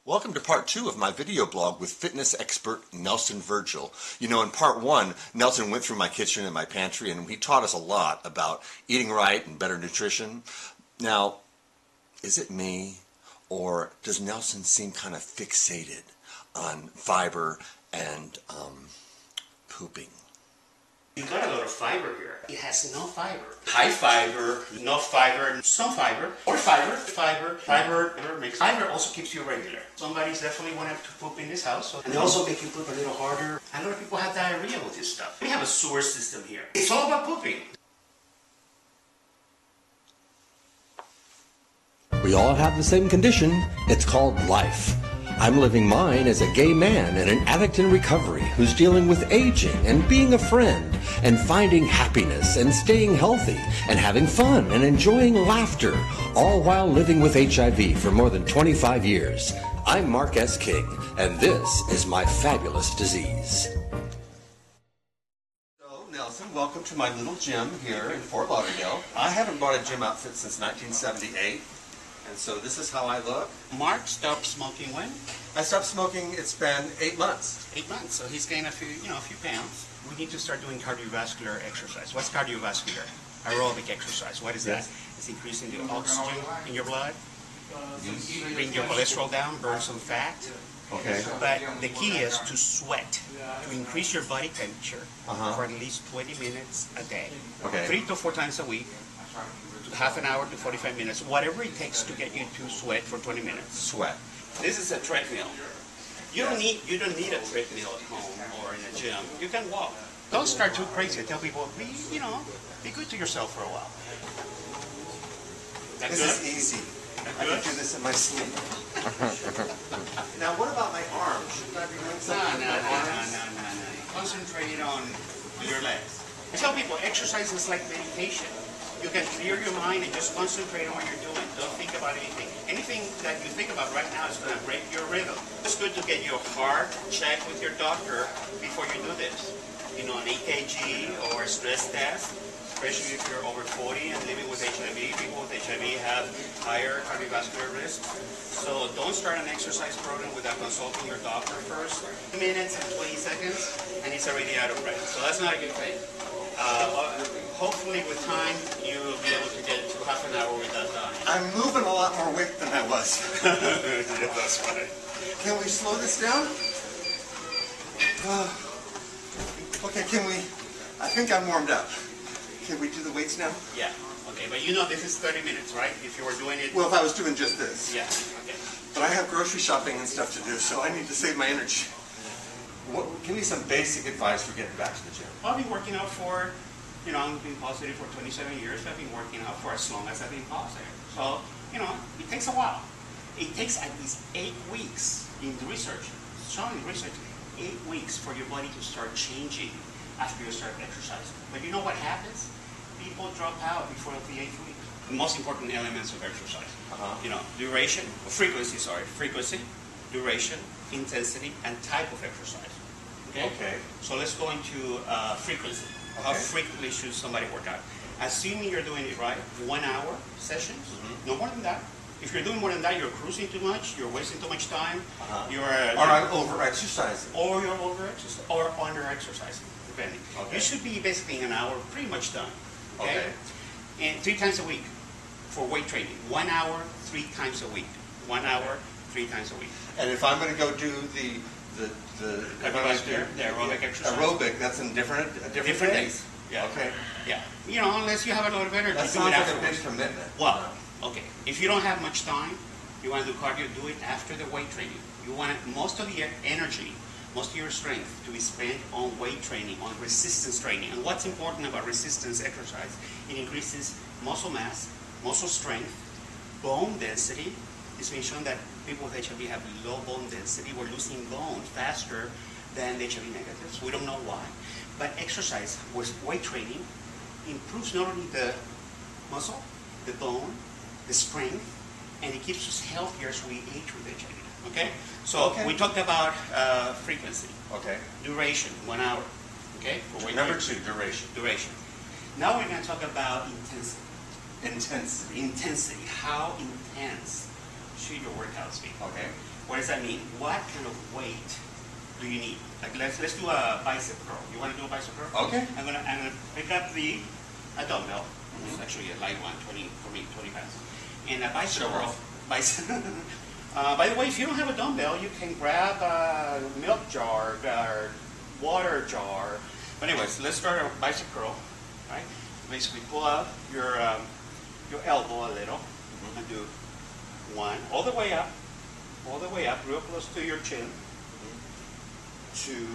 Welcome to part 2 of my video blog with fitness expert Nelson Vergel. You know, in part 1, Nelson went through my kitchen and my pantry and he taught us a lot about eating right and better nutrition. Now, is it me, or does Nelson seem kind of fixated on fiber and pooping? You've got a lot of fiber here. It has no fiber. High fiber, no fiber, some fiber, or fiber. Fiber makes fiber also keeps you regular. Somebody's definitely wanting to poop in this house, and they also make you poop a little harder. A lot of people have diarrhea with this stuff. We have a sewer system here. It's all about pooping. We all have the same condition. It's called life. I'm living mine as a gay man and an addict in recovery who's dealing with aging and being a friend and finding happiness and staying healthy and having fun and enjoying laughter, all while living with HIV for more than 25 years. I'm Mark S. King, and this is my fabulous disease. So, Nelson, welcome to my little gym here in Fort Lauderdale. I haven't bought a gym outfit since 1978. And so this is how I look. Mark stopped smoking when? I stopped smoking, it's been 8 months. 8 months. So he's gained a few pounds. We need to start doing cardiovascular exercise. What's cardiovascular? Aerobic exercise. What is that? It's increasing the oxygen in your blood. Bring your cholesterol down, burn some fat. Okay. But the key is to sweat, to increase your body temperature for at least 20 minutes a day. Okay. 3 to 4 times a week. Half an hour to 45 minutes, whatever it takes to get you to sweat for 20 minutes. Sweat. This is a treadmill. You don't need a treadmill at home or in a gym. You can walk. Don't start too crazy. I tell people, be good to yourself for a while. This is easy. I can do this in my sleep. Now, what about my arms? Should I be doing something with my arms? No. Concentrate on your legs. I tell people, exercise is like meditation. You can clear your mind and just concentrate on what you're doing. Don't think about anything. Anything that you think about right now is going to break your rhythm. It's good to get your heart checked with your doctor before you do this. You know, an EKG or a stress test, especially if you're over 40 and living with HIV. People with HIV have higher cardiovascular risk. So don't start an exercise program without consulting your doctor first. 2 minutes and 20 seconds, and it's already out of breath. So that's not a good thing. Hopefully with time, you'll be able to get to half an hour with that done. I'm moving a lot more weight than I was. Yeah, that's right. Can we slow this down? Okay, I think I'm warmed up. Can we do the weights now? Yeah. Okay, but you know this is 30 minutes, right? If you were doing it... Well, if I was doing just this. Yeah, okay. But I have grocery shopping and stuff to do, so I need to save my energy. Give me some basic advice for getting back to the gym. I've been working out for, I've been positive for 27 years. I've been working out for as long as I've been positive. So, it takes a while. It takes at least 8 weeks in the research. Showing research, 8 weeks for your body to start changing after you start exercising. But you know what happens? People drop out before the 8th week. The most important elements of exercise. Frequency, duration, intensity, and type of exercise. Okay. So let's go into frequency. How frequently should somebody work out? Assuming you're doing it right, 1 hour sessions, no more than that. If you're doing more than that, you're cruising too much, you're wasting too much time, or I'm over-exercising. Or you're over-exercising, or under-exercising, depending. You should be basically in an hour pretty much done. Okay? And 3 times a week for weight training. 1 hour, 3 times a week. 1 hour, 3 times a week. And if I'm going to go do the aerobic exercise. Aerobic, that's in different days. Yeah. Okay. Yeah. Unless you have a lot of energy. That sounds like a big commitment. Well, okay. If you don't have much time, you want to do cardio, do it after the weight training. You want most of your energy, most of your strength to be spent on weight training, on resistance training. And what's important about resistance exercise? It increases muscle mass, muscle strength, bone density. It's been shown that people with HIV have low bone density. We're losing bone faster than the HIV negatives. We don't know why. But exercise with weight training improves not only the muscle, the bone, the strength, and it keeps us healthier as we age with HIV. Okay? So we talked about frequency. Okay. Duration, 1 hour. Okay? Number 2, duration. Duration. Now we're going to talk about intensity. Intensity. Intensity. How intense shoot your workout speed. Okay. What does that mean? What kind of weight do you need? Like let's do a bicep curl. You want to do a bicep curl? Okay. I'm gonna pick up a dumbbell. It's actually a light one, 20 pounds. And a bicep Show curl. off. Bicep. By the way, if you don't have a dumbbell, you can grab a milk jar or water jar. But anyways, let's start a bicep curl. Right? Basically, pull out your elbow a little and do one all the way up, real close to your chin. 2,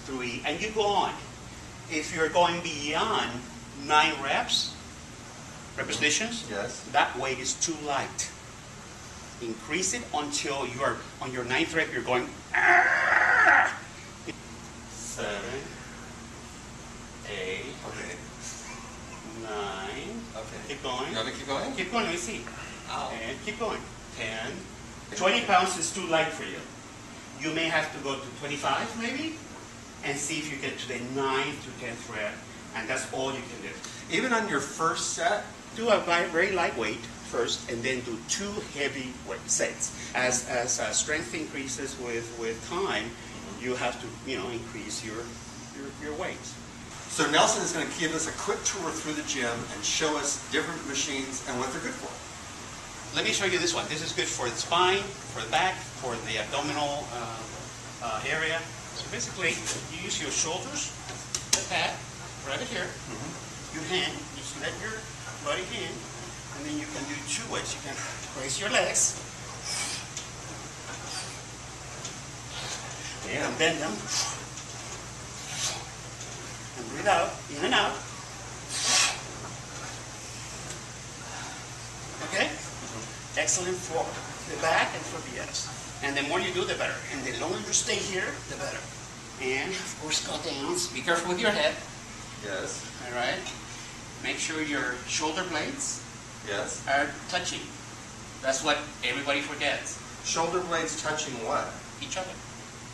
3, and you go on. If you're going beyond 9 repetitions, Yes. that weight is too light. Increase it until you are on your 9th rep. You're going. 7, 8, Okay. 9. Okay. Keep going. You want me to keep going? Keep going. Let me see. Ow. And keep going. 10. 20 pounds is too light for you. You may have to go to 25 maybe, and see if you get to the 9th to 10th rep, and that's all you can do. Even on your first set? Do a very lightweight first, and then do 2 heavy weight sets. As strength increases with time, you have to increase your weights. So Nelson is going to give us a quick tour through the gym and show us different machines and what they're good for. Let me show you this one. This is good for the spine, for the back, for the abdominal area. So basically, you use your shoulders, the pad, right here. Your hand, just let your body in, and then you can do 2 weights. You can raise your legs, and bend them, and breathe out, in and out. Okay? Excellent for the back and for the ass. And the more you do, the better. And the longer you stay here, the better. And of course, go down. Be careful with your head. Yes. All right. Make sure your shoulder blades Yes. are touching. That's what everybody forgets. Shoulder blades touching what? Each other.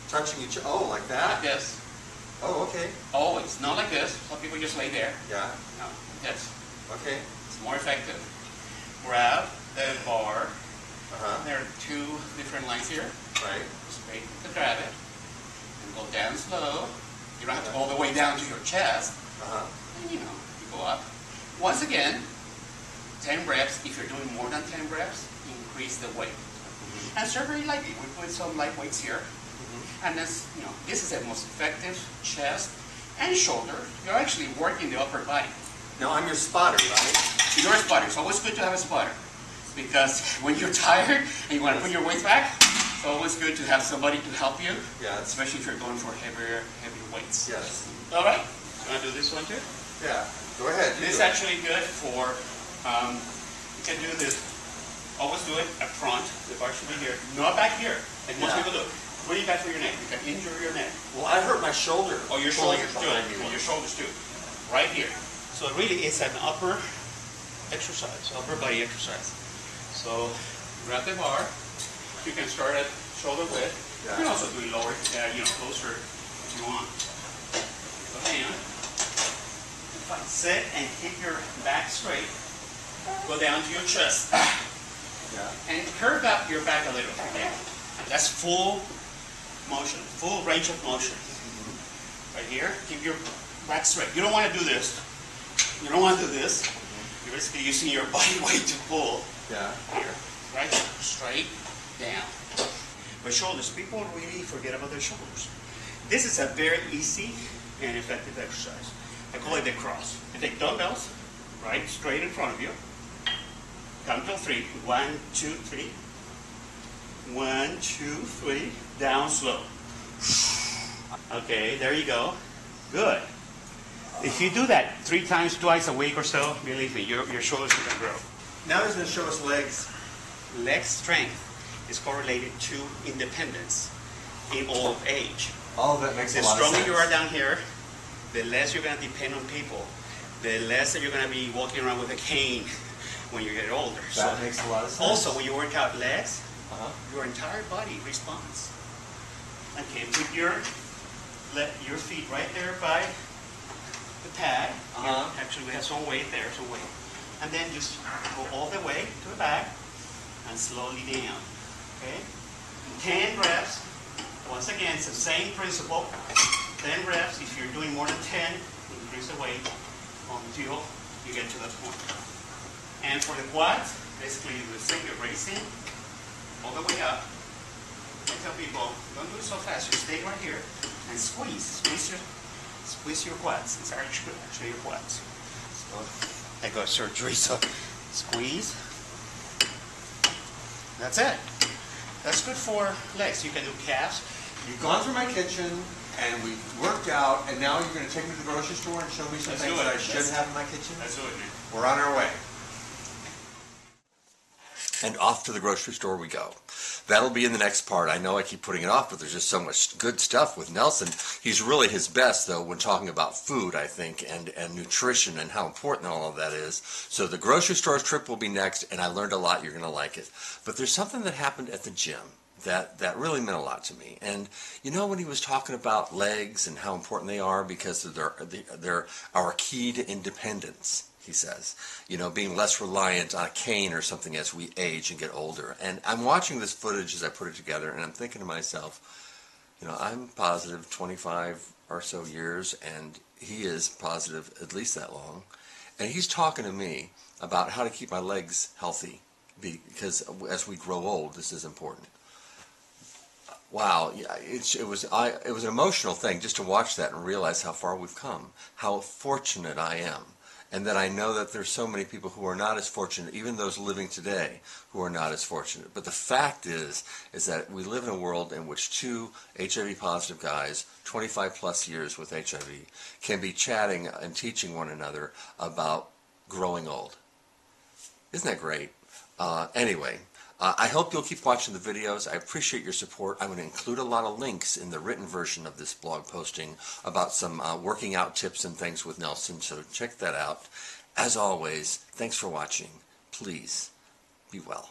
Touching each other. Oh, like Like that? this. Oh, okay. Always. Not like this. Some people just lay there. Yeah. No. Yes. Okay. It's more effective. Grab the bar. Uh-huh. There are 2 different lines here. Right. Straight to grab it. And go down slow. You don't have to go all the way down to your chest. Uh-huh. And you go up. Once again, 10 reps. If you're doing more than 10 reps, increase the weight. And start very lightly. We put some light weights here. And this is the most effective chest and shoulder. You're actually working the upper body. Now, I'm your spotter, right? You're a spotter. It's always good to have a spotter. Because when you're tired and you want to put your weight back, it's always good to have somebody to help you. Yes. Especially if you're going for heavier weights. Yes. All right. You want to do this one too? Yeah. Go ahead. This is actually good for, you can do this, always do it up front. The bar should be here. Not back here, like most people do. What do you got for your neck? You can injure your neck. Well, I hurt my shoulder. Oh, your Pulling shoulders it too. behind me. And your shoulders too. Right here. So really it's an upper exercise, upper body exercise. So grab the bar. You can start at shoulder width. Yeah. You can also do it lower, closer if you want. Go down. Sit and keep your back straight. Go down to your chest. Yeah. And curve up your back a little again. That's full motion, full range of motion. Right here, keep your back straight. You don't want to do this. You don't want to do this. You're basically using your body weight to pull. Yeah. Here, right? Straight down. But shoulders, people really forget about their shoulders. This is a very easy and effective exercise. I call it the cross. You take dumbbells, right, straight in front of you. Count till 3. 1, 2, 3. 1, 2, 3. Down slow. Okay, there you go. Good. If you do that 3 times, twice a week or so, believe me, your shoulders are going to grow. Now he's going to show us legs. Leg strength is correlated to independence in old age. All of that makes a The lot of sense. stronger you are down here, the less you're going to depend on people. The less that you're going to be walking around with a cane when you get older. That makes a lot of sense. Also, when you work out legs, Uh-huh. your entire body responds. Okay, put your feet right there by the pad. Actually, we have some weight there, some weight. And then just go all the way to the back and slowly down. Okay? 10 reps. Once again, it's the same principle. 10 reps. If you're doing more than 10, increase the weight until you get to that point. And for the quads, basically you do the same. You're racing all the way up. I tell people, don't do it so fast. Just stay right here and squeeze. Squeeze your quads. It's actually your quads. So I got surgery, so squeeze. That's it. That's good for legs. You can do calves. You've gone through my kitchen, and we've worked out, and now you're going to take me to the grocery store and show me some things that I should have in my kitchen? Let's do it, man. We're on our way. And off to the grocery store we go. That'll be in the next part. I know I keep putting it off, but there's just so much good stuff with Nelson. He's really his best, though, when talking about food, I think, and nutrition and how important all of that is. So the grocery store trip will be next, and I learned a lot. You're going to like it. But there's something that happened at the gym that really meant a lot to me. And you know, when he was talking about legs and how important they are because they're our key to independence, he says, you know, being less reliant on a cane or something as we age and get older. And I'm watching this footage as I put it together, and I'm thinking to myself, you know, I'm positive 25 or so years, and he is positive at least that long. And he's talking to me about how to keep my legs healthy, because as we grow old, this is important. Wow, yeah, it was an emotional thing just to watch that and realize how far we've come, how fortunate I am, and that I know that there's so many people who are not as fortunate, even those living today, who are not as fortunate. But the fact is that we live in a world in which two HIV-positive guys, 25 plus years with HIV, can be chatting and teaching one another about growing old. Isn't that great? Anyway. I hope you'll keep watching the videos. I appreciate your support. I'm going to include a lot of links in the written version of this blog posting about some working out tips and things with Nelson, so check that out. As always, thanks for watching. Please be well.